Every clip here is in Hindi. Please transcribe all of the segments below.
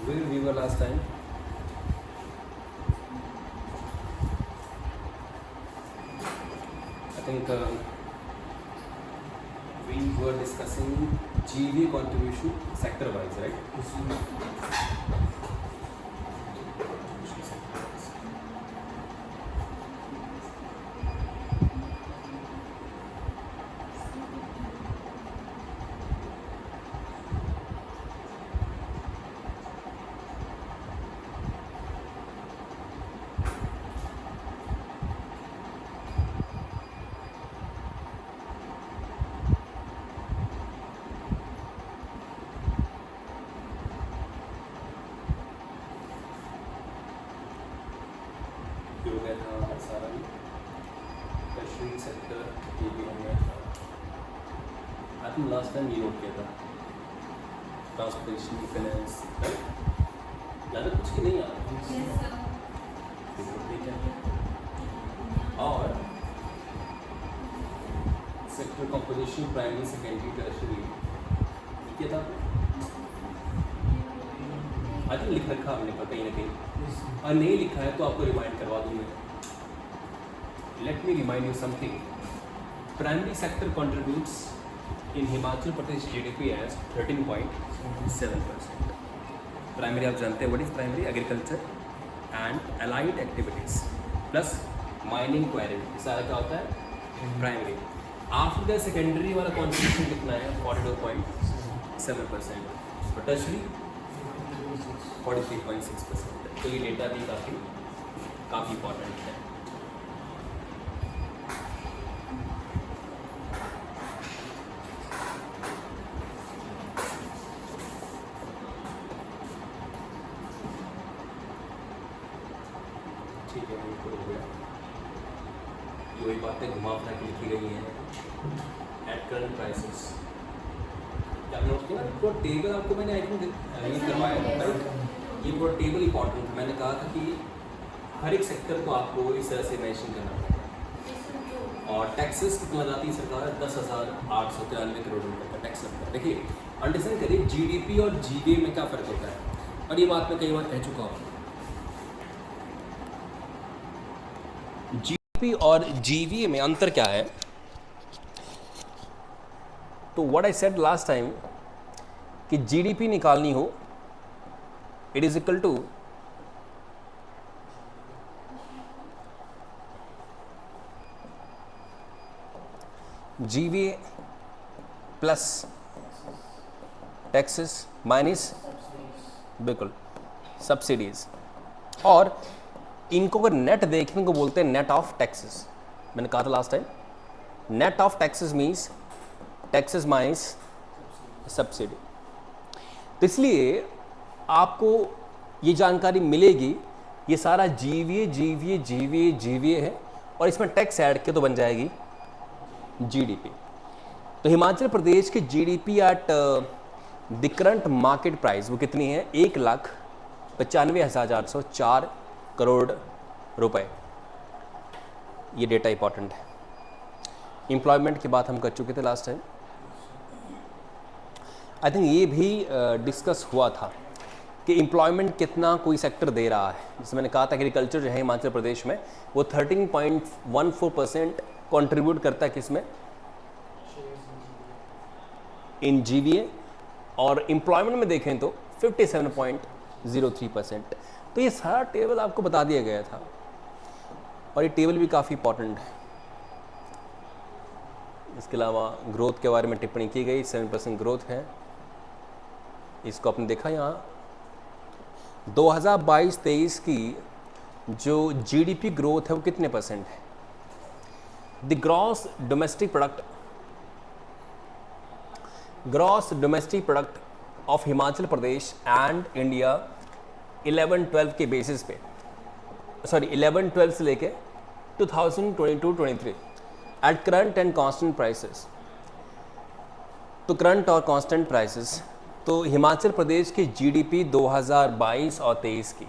Where we were last time? I think we were discussing GV contribution sector wise, right? हो गया था सारा भी टर्शियरी सेक्टर ये भी हो गया था। आई थिंक लास्ट टाइम ये नोट किया था ट्रांसपोर्टेशन फाइनेंस, ज़्यादा कुछ की नहीं आ ठीक है। और sector composition primary secondary tertiary क्या था आई थिंक लिख रखा हमने पर कहीं ना कहीं, और नहीं लिखा है तो आपको रिमाइंड करवा दूँ मैं। Let me remind you something. Primary sector contributes in Himachal Pradesh GDP as 13.7%। Primary आप जानते हैं what is primary? Agriculture and allied activities plus mining quarrying, सारा क्या होता है? प्राइमरी। आफ्टर द सेकेंडरी वाला कॉन्ट्रीब्यूशन कितना है? 42.7%। और टर्शरी 43.6%। तो ये डेटा भी काफ़ी इंपॉर्टेंट है। ठीक है, बिल्कुल हो गया। ये वही बातें घुमा फिरा के लिखी गई हैं एट करंट प्राइसेस। क्या नोट किया? पूरा टेबल आपको मैंने आई थिंक ये करवाया था, राइट? ये पूरा टेबल इंपॉर्टेंट। मैंने कहा था कि हर एक सेक्टर को आपको इस तरह से मेंशन करना पड़ेगा। और टैक्सेस कितना लगाती है सरकार? 10,893 करोड़ रुपये का टैक्स लगता है। देखिए, अंडरस्टैंड करिए जीडीपी और जीवीए में क्या फ़र्क होता है, और ये बात मैं कई बार कह चुका हूँ। जीडीपी और जीवीए में अंतर क्या है? तो what I said last time कि जीडीपी निकालनी हो, it is equal to GVA plus taxes minus बिल्कुल सब्सिडीज। और इनको अगर नेट देखें को बोलते हैं नेट ऑफ टैक्सेस। मैंने कहा था last time net of taxes means taxes minus subsidy. तो इसलिए आपको ये जानकारी मिलेगी, ये सारा जीवीए जीवीए जीवीए जीवीए है और इसमें टैक्स ऐड के तो बन जाएगी जीडीपी। तो हिमाचल प्रदेश की GDP at the current market price वो कितनी है? 1,95,404 करोड़ रुपए। ये डेटा इंपॉर्टेंट है। एम्प्लॉयमेंट की बात हम कर चुके थे लास्ट टाइम। आई थिंक ये भी डिस्कस हुआ था कि एम्प्लॉयमेंट कितना कोई सेक्टर दे रहा है। जैसे मैंने कहा था एग्रीकल्चर जो है हिमाचल प्रदेश में वो 13.14% कंट्रीब्यूट करता है किसमें? इन जीवीए। और एम्प्लॉयमेंट में देखें तो 57.03%। तो ये सारा टेबल आपको बता दिया गया था और ये टेबल भी काफ़ी इंपॉर्टेंट है। इसके अलावा ग्रोथ के बारे में टिप्पणी की गई, 7% ग्रोथ है। इसको आपने देखा यहाँ 2022-23 की जो जीडीपी ग्रोथ है वो कितने परसेंट है? The gross domestic product of Himachal Pradesh and India 11-12 के बेसिस पे, सॉरी 11-12 से लेके 2022-23 at current and constant prices. तो करंट और कांस्टेंट प्राइसेस, तो हिमाचल प्रदेश की जीडीपी 2022 और 23 की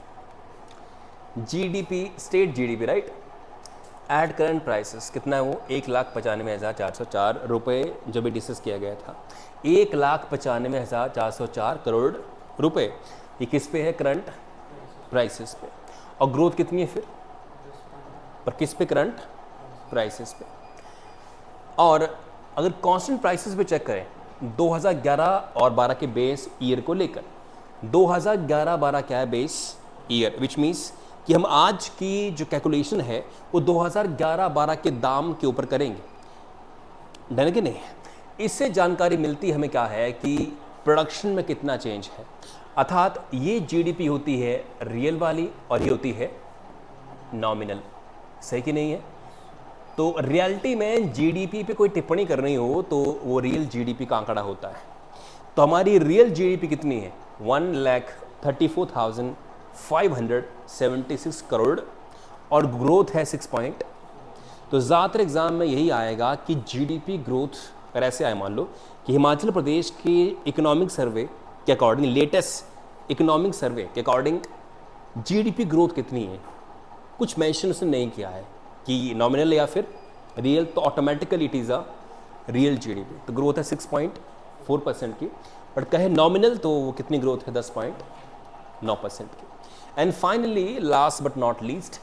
GDP, state GDP right, at current prices कितना है वो? 1,95,404 रुपये, जो भी डिस्कस किया गया था 1,95,404 करोड़ रुपए। ये किस पे है? करंट प्राइसेस पे। और ग्रोथ कितनी है फिर? पर किस पे? करंट प्राइसेस पे। और अगर कांस्टेंट प्राइसेस पे चेक करें 2011 और 12 के बेस ईयर को लेकर, 2011-12 क्या है? बेस ईयर, विच मीन्स कि हम आज की जो कैलकुलेशन है वो 2011-12 के दाम के ऊपर करेंगे। डन कि नहीं? इससे जानकारी मिलती हमें क्या है कि प्रोडक्शन में कितना चेंज है। अर्थात ये जीडीपी होती है रियल वाली और ये होती है नॉमिनल। सही कि नहीं है? तो रियलिटी में जीडीपी पे कोई टिप्पणी करनी हो तो वो रियल जीडीपी का आंकड़ा होता है। तो हमारी रियल जीडीपी कितनी है? 1,34,576 करोड़ और ग्रोथ है 6 पॉइंट। तो ज़्यादातर एग्जाम में यही आएगा कि जीडीपी ग्रोथ अगर ऐसे आए, मान लो कि हिमाचल प्रदेश के इकोनॉमिक सर्वे के अकॉर्डिंग, लेटेस्ट इकोनॉमिक सर्वे के अकॉर्डिंग जीडीपी ग्रोथ कितनी है, कुछ मेंशन उसने नहीं किया है कि नॉमिनल या फिर रियल, तो automatically it is a real GDP. तो ग्रोथ है 6.4% की, बट कहे नॉमिनल तो वो कितनी ग्रोथ है? 10.9% की। And finally last but not least,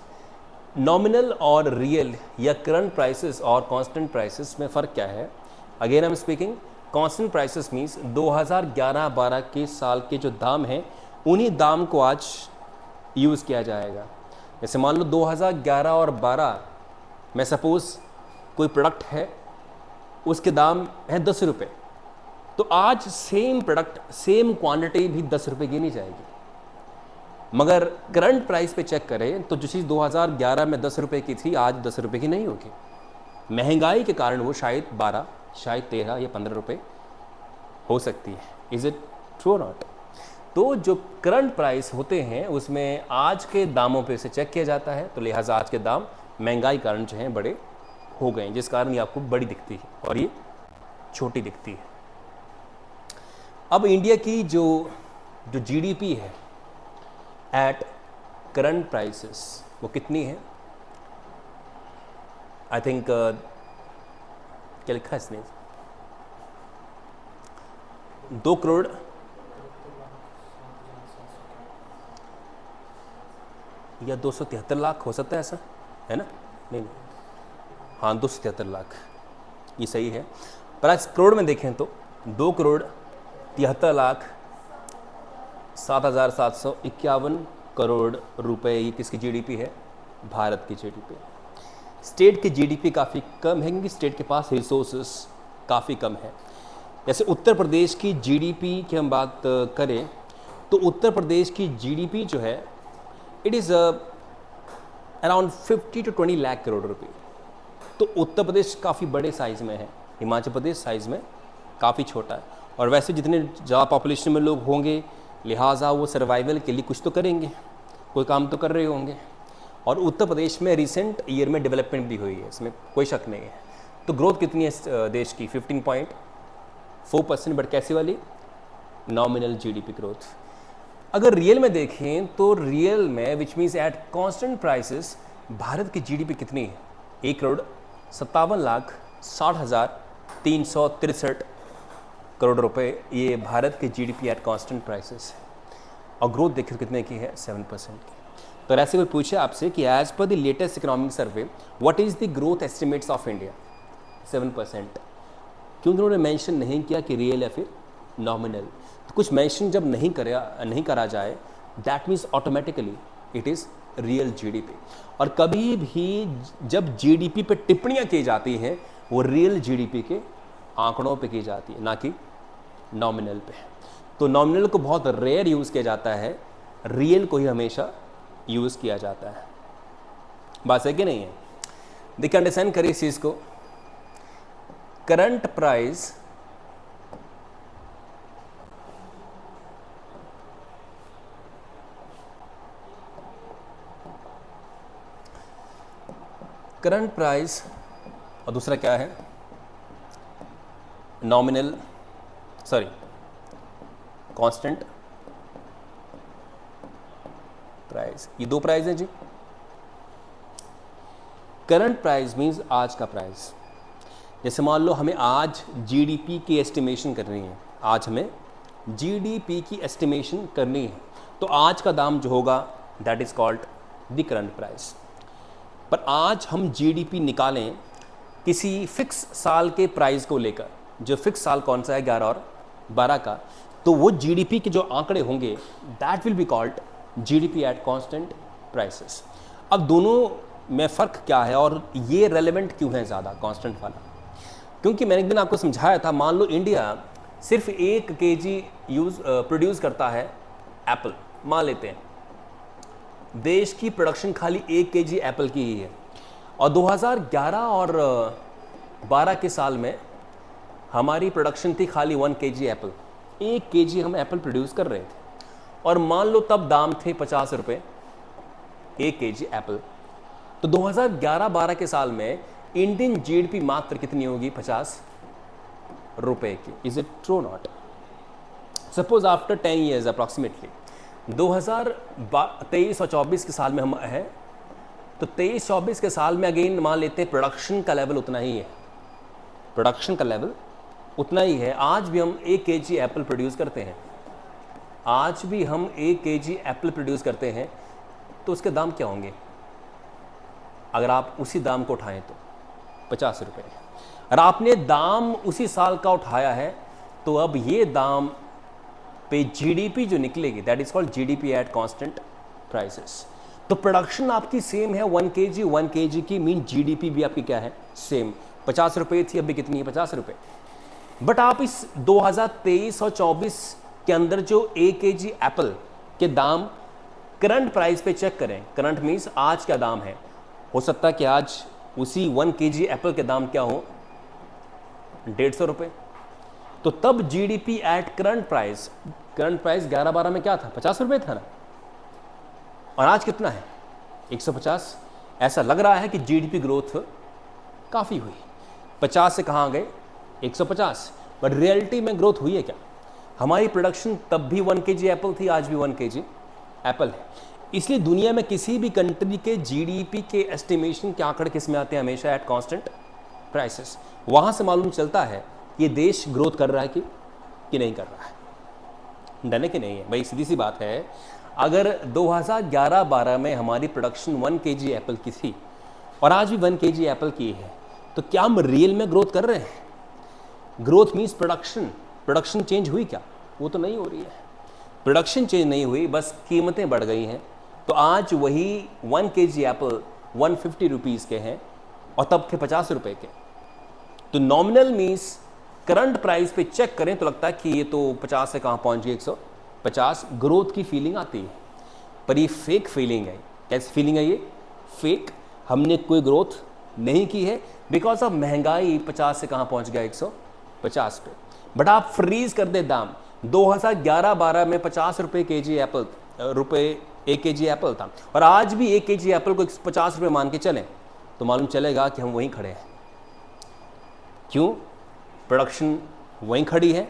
nominal और रियल या करंट प्राइसेस और कांस्टेंट प्राइसेस में फ़र्क क्या है? Again I am speaking, constant prices means 2011-12 के साल के जो दाम हैं उन्हीं दाम को आज यूज़ किया जाएगा। जैसे मान लो 2011 और 12 में सपोज़ कोई प्रोडक्ट है, उसके दाम है 10 रुपये, तो आज सेम प्रोडक्ट सेम क्वांटिटी भी 10 रुपये की नहीं जाएगी। मगर करंट प्राइस पे चेक करें तो जो चीज़ 2011 में 10 रुपये की थी आज 10 रुपये की नहीं होगी। महंगाई के कारण वो शायद 12, शायद 13 या 15 रुपये हो सकती है। इज़ इट ट्रू और नॉट? तो जो करंट प्राइस होते हैं उसमें आज के दामों पे से चेक किया जाता है, तो लिहाजा आज के दाम महंगाई कारण जो हैं बड़े हो गए हैं, जिस कारण ये आपको बड़ी दिखती है और ये छोटी दिखती है। अब इंडिया की जो जीडीपी है एट करंट प्राइसेस वो कितनी है? आई थिंक क्या लिखा है इसने? 2 करोड़ या 273 लाख हो सकता है, ऐसा है ना? नहीं, हाँ 273 लाख ये सही है। पर आज करोड़ में देखें तो 2,73,67,751 करोड़ रुपए ये किसकी जीडीपी है? भारत की जीडीपी। स्टेट की जीडीपी काफ़ी कम है क्योंकि स्टेट के पास रिसोर्सेस काफ़ी कम है। जैसे उत्तर प्रदेश की जीडीपी की हम बात करें तो उत्तर प्रदेश की जीडीपी जो है it is around 50 to 20 lakh crore रुपए। तो उत्तर प्रदेश काफ़ी बड़े साइज़ में है, हिमाचल प्रदेश साइज़ में काफ़ी छोटा है। और वैसे जितने ज़्यादा पॉपुलेशन में लोग होंगे लिहाजा वो सर्वाइवल के लिए कुछ तो करेंगे, कोई काम तो कर रहे होंगे। और उत्तर प्रदेश में रिसेंट ईयर में डेवलपमेंट भी हुई है, इसमें कोई शक नहीं है। तो ग्रोथ कितनी है देश की? 15.4%, बट कैसी वाली? Nominal GDP growth. अगर रियल में देखें तो रियल में which means at constant prices Bharat की जीडीपी कितनी है? 1,57,60,363 करोड़ रुपए ये भारत की जीडीपी एट कांस्टेंट प्राइसेस है। और ग्रोथ देखिए कितने की है? 7% की। तो ऐसे कोई पूछे आपसे कि as per the latest economic survey what is the growth estimates of India? 7%। क्योंकि उन्होंने मेंशन नहीं किया कि रियल या फिर नॉमिनल। तो कुछ मेंशन जब नहीं करा जाए that means automatically it is real GDP. और कभी भी जब जीडीपी पे टिप्पणियाँ की जाती हैं वो रियल जीडीपी के आंकड़ों पे की जाती है, ना कि नॉमिनल पे। तो नॉमिनल को बहुत रेयर यूज़ किया जाता है, रियल को ही हमेशा यूज़ किया जाता है। बात है कि नहीं है? देखिए अंडरस्टैंड करिए इस चीज़ को। करंट प्राइस और दूसरा क्या है? Nominal, sorry constant price. ये दो प्राइस हैं जी। करंट प्राइस मीन्स आज का प्राइस। जैसे मान लो हमें आज जीडीपी की एस्टिमेशन करनी है, आज हमें जीडीपी की एस्टिमेशन करनी है, तो आज का दाम जो होगा that is called the current price. पर आज हम जीडीपी निकालें किसी फिक्स साल के प्राइस को लेकर, जो फिक्स साल कौन सा है 11 और 12 का, तो वो जीडीपी के जो आंकड़े होंगे that will be called GDP at constant prices. अब दोनों में फ़र्क क्या है और ये रेलेवेंट क्यों है ज़्यादा कांस्टेंट वाला? क्योंकि मैंने एक दिन आपको समझाया था, मान लो इंडिया सिर्फ 1 केजी प्रोड्यूस करता है एप्पल, मान लेते हैं देश की प्रोडक्शन खाली 1 केजी एप्पल की ही है, और 2011 और 12 के साल में हमारी प्रोडक्शन थी खाली 1 केजी एप्पल, 1 केजी हम एप्पल प्रोड्यूस कर रहे थे, और मान लो तब दाम थे 50 रुपये 1 केजी एप्पल। तो 2011-12 के साल में इंडियन जीडीपी मात्र कितनी होगी? 50 रुपए की। Is it true not? Suppose after 10 years approximately 2023 और 24 के साल में हम हैं, तो 23-24 के साल में अगेन मान लेते हैं प्रोडक्शन का लेवल उतना ही है, प्रोडक्शन का लेवल उतना ही है। आज भी हम 1 केजी एप्पल प्रोड्यूस करते हैं, आज भी हम 1 केजी एप्पल प्रोड्यूस करते हैं, तो उसके दाम क्या होंगे? अगर आप उसी दाम को उठाएं तो 50 रुपये। और आपने दाम उसी साल का उठाया है, तो अब ये दाम पे जीडीपी जो निकलेगी that is called GDP at constant prices. तो प्रोडक्शन आपकी सेम है 1 केजी की, मीन जीडीपी भी आपकी क्या है? सेम। 50 रुपये थी, अभी कितनी है? 50 रुपये। बट आप इस 2023 और 24 के अंदर जो 1 केजी एप्पल के दाम करंट प्राइस पे चेक करें, करंट मीन्स आज क्या दाम है, हो सकता है कि आज उसी 1 केजी एप्पल के दाम क्या हो? 150 रुपये। तो तब जीडीपी एट करंट प्राइस 11-12 में क्या था? 50 रुपये था ना, और आज कितना है? 150। ऐसा लग रहा है कि जीडीपी ग्रोथ काफ़ी हुई, 50 से कहाँ गए? 150। बट रियलिटी में ग्रोथ हुई है क्या? हमारी प्रोडक्शन तब भी 1 केजी एप्पल थी, आज भी 1 केजी एप्पल है। इसलिए दुनिया में किसी भी कंट्री के जीडीपी के एस्टिमेशन के आंकड़े किस में आते हैं? हमेशा एट कांस्टेंट प्राइसेस। वहाँ से मालूम चलता है ये देश ग्रोथ कर रहा है कि नहीं कर रहा है, डर है कि नहीं है। भाई सीधी सी बात है, अगर 2011-12 में हमारी प्रोडक्शन 1 केजी एप्पल की थी और आज भी 1 केजी एप्पल की है, तो क्या हम रियल में ग्रोथ कर रहे हैं? ग्रोथ मीन्स प्रोडक्शन चेंज हुई क्या? वो तो नहीं हो रही है, प्रोडक्शन चेंज नहीं हुई, बस कीमतें बढ़ गई हैं। तो आज वही 1 केजी एप्पल 150 रुपीज़ के हैं और तब थे 50 रुपये के। तो नॉमिनल मीन्स करंट प्राइस पे चेक करें तो लगता है कि ये तो 50 से कहाँ पहुँच गई 150। ग्रोथ की फीलिंग आती है, पर ये फेक फीलिंग है। कैसी फीलिंग है ये? फेक। हमने कोई ग्रोथ नहीं की है, बिकॉज ऑफ महंगाई 50 से कहाँ पहुँच गया 150 पे। बट आप फ्रीज कर दे दाम, 2011-12 में 50 रुपये केजी एप्पल, 1 केजी एप्पल था, और आज भी 1 केजी एप्पल को 50 रुपये मान के चलें तो मालूम चलेगा कि हम वहीं खड़े हैं। क्यों? प्रोडक्शन वहीं खड़ी है,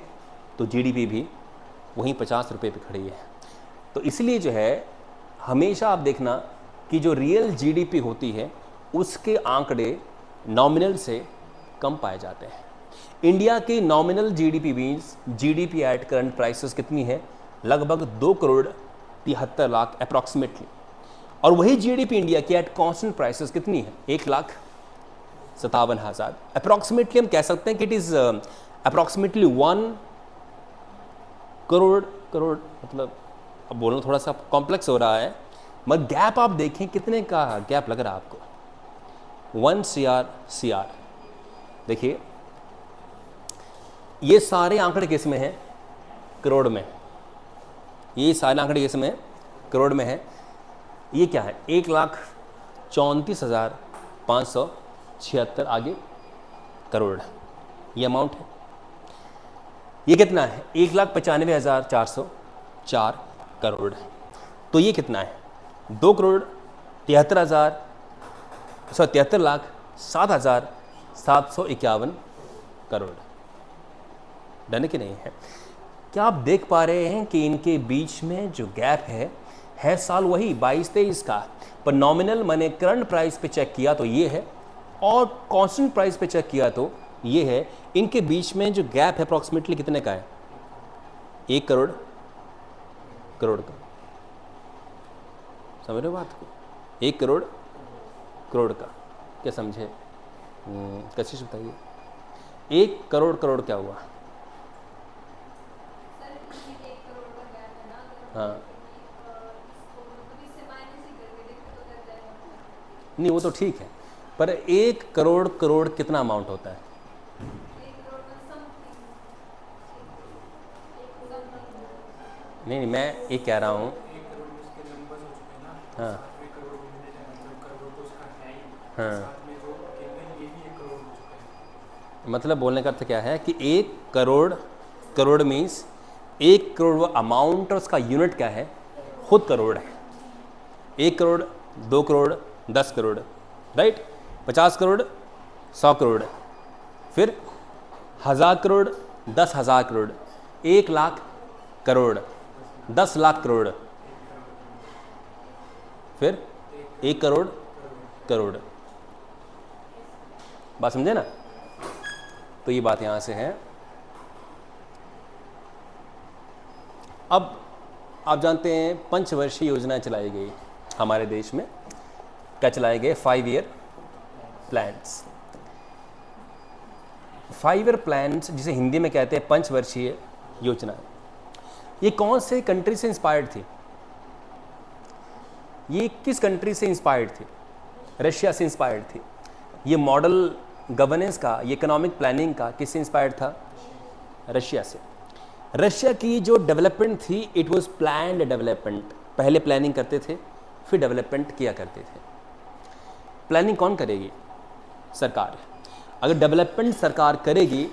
तो जीडीपी भी वहीं 50 रुपये पे खड़ी है। तो इसलिए जो है हमेशा आप देखना कि जो रियल जीडीपी होती है उसके आंकड़े नॉमिनल से कम पाए जाते हैं। इंडिया की nominal GDP means GDP at current prices कितनी है? लगभग 2,73,00,000 अप्रॉक्सीमेटली। और वही जीडीपी इंडिया की एट कांस्टेंट प्राइसेस कितनी है? 1,57,000 अप्रॉक्सीमेटली। हम कह सकते हैं कि इट इज़ अप्रॉक्सीमेटली 1 करोड़, मतलब अब बोलना थोड़ा सा कॉम्प्लेक्स हो रहा है, मगर गैप आप देखें कितने का गैप लग रहा है आपको? 1 CR। देखिए ये सारे आंकड़े किस में हैं? करोड़ में। ये सारे आंकड़े किस में हैं? करोड़ में है। ये क्या है? 1,34,576 आगे करोड़, ये अमाउंट है। ये कितना है? 1,95,404 करोड़। तो ये कितना है? 2,73,07,751 करोड़। डन है कि नहीं है? क्या आप देख पा रहे हैं कि इनके बीच में जो गैप है साल वही 22-23 का, पर नॉमिनल मैंने करंट प्राइस पे चेक किया तो ये है, और कांस्टेंट प्राइस पे चेक किया तो ये है। इनके बीच में जो गैप है अप्रॉक्सीमेटली कितने का है? 1 करोड़ का। समझ रहे हो बात को? 1 करोड़ करोड़ का, क्या समझे? कशिश बताइए, 1 करोड़ करोड़ क्या हुआ? हाँ नहीं वो तो ठीक है, पर 1 करोड़ करोड़ कितना अमाउंट होता है? नहीं नहीं मैं ये कह रहा हूँ, हाँ हाँ, मतलब बोलने का अर्थ क्या है कि 1 करोड़ करोड़ मीन्स 1 करोड़ वो अमाउंट और उसका यूनिट क्या है? खुद करोड़ है। 1 करोड़, 2 करोड़, 10 करोड़, राइट? 50 करोड़, 100 करोड़, फिर 1000 करोड़, 10,000 करोड़, 1 लाख करोड़, 10 लाख करोड़, फिर 1 करोड़ करोड़। बात समझे ना? तो ये बात यहां से है। अब आप जानते हैं पंचवर्षीय योजना चलाई गई हमारे देश में। क्या चलाए गए? 5 ईयर प्लान्स। 5 ईयर प्लान्स जिसे हिंदी में कहते हैं पंचवर्षीय योजना। ये कौन से कंट्री से इंस्पायर्ड थी? ये किस कंट्री से इंस्पायर्ड थी? रशिया से इंस्पायर्ड थी। ये मॉडल गवर्नेंस का, ये इकोनॉमिक प्लानिंग का किससे इंस्पायर्ड था? रशिया से। रशिया की जो डेवलपमेंट थी इट वाज प्लान्ड डेवलपमेंट। पहले प्लानिंग करते थे फिर डेवलपमेंट किया करते थे। प्लानिंग कौन करेगी? सरकार। अगर डेवलपमेंट सरकार करेगी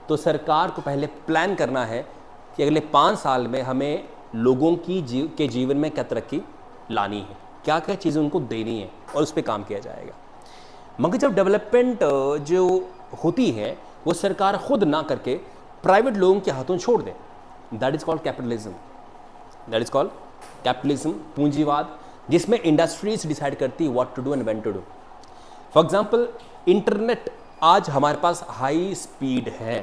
तो सरकार को पहले प्लान करना है कि अगले 5 साल में हमें लोगों के जीवन में क्या तरक्की लानी है, क्या क्या चीज़ें उनको देनी है, और उस पर काम किया जाएगा। मगर जब डेवलपमेंट जो होती है वो सरकार खुद ना करके प्राइवेट लोगों के हाथों छोड़ दे, that is called capitalism. That is called capitalism, पूंजीवाद, जिसमें इंडस्ट्रीज डिसाइड करती है what to do and when to do. For example internet आज हमारे पास हाई स्पीड है,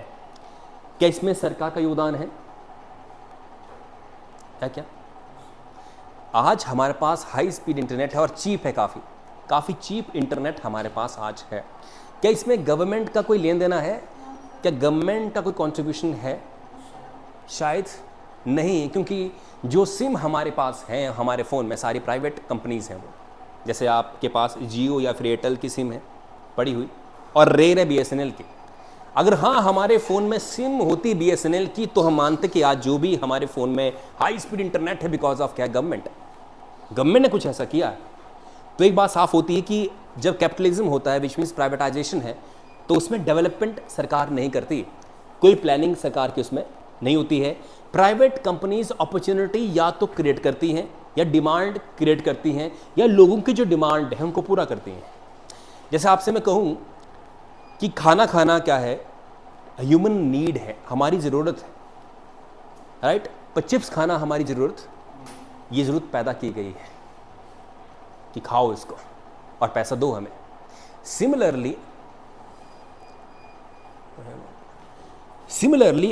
क्या इसमें सरकार का योगदान है? क्या आज हमारे पास हाई स्पीड इंटरनेट है और चीप है, काफ़ी चीप इंटरनेट हमारे पास आज है। क्या इसमें गवर्नमेंट का कोई लेन देना है? क्या गवर्नमेंट का कोई कंट्रीब्यूशन है? शायद नहीं, क्योंकि जो सिम हमारे पास हैं हमारे फ़ोन में सारी प्राइवेट कंपनीज़ हैं। वो जैसे आपके पास जियो या फिर एयरटेल की सिम है पड़ी हुई, और रेयर है BSNL की। अगर हाँ हमारे फ़ोन में सिम होती BSNL की तो हम मानते कि आज जो भी हमारे फ़ोन में हाई स्पीड इंटरनेट है बिकॉज ऑफ क्या? गवर्नमेंट ने कुछ ऐसा किया। तो एक बात साफ होती है कि जब कैपिटलिज्म होता है विच मीन्स प्राइवेटाइजेशन है, तो उसमें डेवलपमेंट सरकार नहीं करती, कोई प्लानिंग सरकार की उसमें नहीं होती है। प्राइवेट कंपनीज अपॉर्चुनिटी या तो क्रिएट करती हैं या डिमांड क्रिएट करती हैं या लोगों की जो डिमांड है उनको पूरा करती हैं। जैसे आपसे मैं कहूँ कि खाना खाना क्या है? ह्यूमन नीड है, हमारी ज़रूरत है, राइट? पर चिप्स खाना हमारी ज़रूरत, ये ज़रूरत पैदा की गई है कि खाओ इसको और पैसा दो हमें। Similarly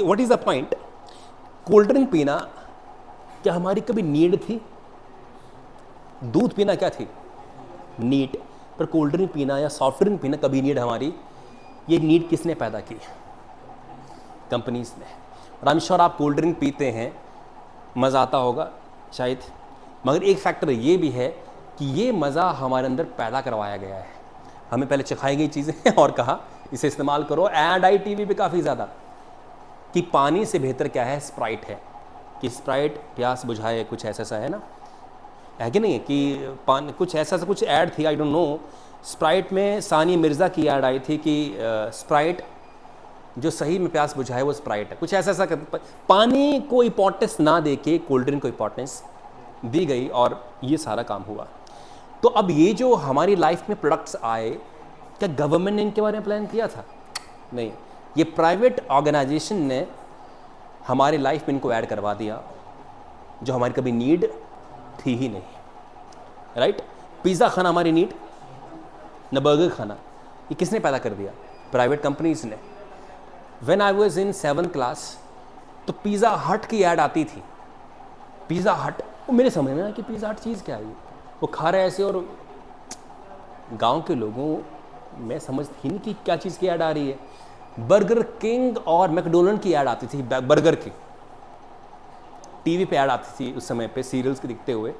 what is the point? Cold drink पीना क्या हमारी कभी नीड थी? दूध पीना क्या थी? नीड। पर कोल्ड ड्रिंक पीना या सॉफ्ट ड्रिंक पीना कभी नीड हमारी? ये नीड किसने पैदा की? कंपनीज ने। और आई एम श्योर आप कोल्ड ड्रिंक पीते हैं, मज़ा आता होगा शायद, मगर एक फैक्टर ये भी है कि ये मज़ा हमारे अंदर पैदा करवाया गया है। हमें पहले चखाई गई चीज़ें और कहा इसे इस्तेमाल करो। एड आई टीवी पे काफ़ी ज़्यादा कि पानी से बेहतर क्या है? स्प्राइट है, कि स्प्राइट प्यास बुझाए, कुछ ऐसा है ना, है कि नहीं? कि पानी कुछ ऐसा कुछ ऐड थी, आई डोंट नो। स्प्राइट में सानिया मिर्ज़ा की ऐड आई थी कि स्प्राइट जो सही में प्यास बुझाए वो स्प्राइट है, कुछ ऐसा पानी को इम्पोर्टेंस ना दे के कोल्ड ड्रिंक को इम्पोर्टेंस दी गई और ये सारा काम हुआ। तो अब ये जो हमारी लाइफ में प्रोडक्ट्स आए, क्या गवर्नमेंट ने इनके बारे में प्लान किया था? नहीं, ये प्राइवेट ऑर्गेनाइजेशन ने हमारी लाइफ में इनको ऐड करवा दिया जो हमारी कभी नीड थी ही नहीं, राइट? पिज़्ज़ा खाना हमारी नीड न, बर्गर खाना, ये किसने पैदा कर दिया? प्राइवेट कंपनीज ने। When I was in 7th class तो पिज़्ज़ा हट की ऐड आती थी। पिज़्ज़ा हट, मेरे समझ में आया कि पिज़्ज़ा हट चीज़ क्या है? वो खा रहे ऐसे, और गांव के लोगों मैं समझ ही नहीं कि क्या चीज़ की ऐड आ रही है। बर्गर किंग और मैकडोनल्ड की ऐड आती थी, बर्गर की टीवी पे ऐड आती थी उस समय पे सीरियल्स के दिखते हुए।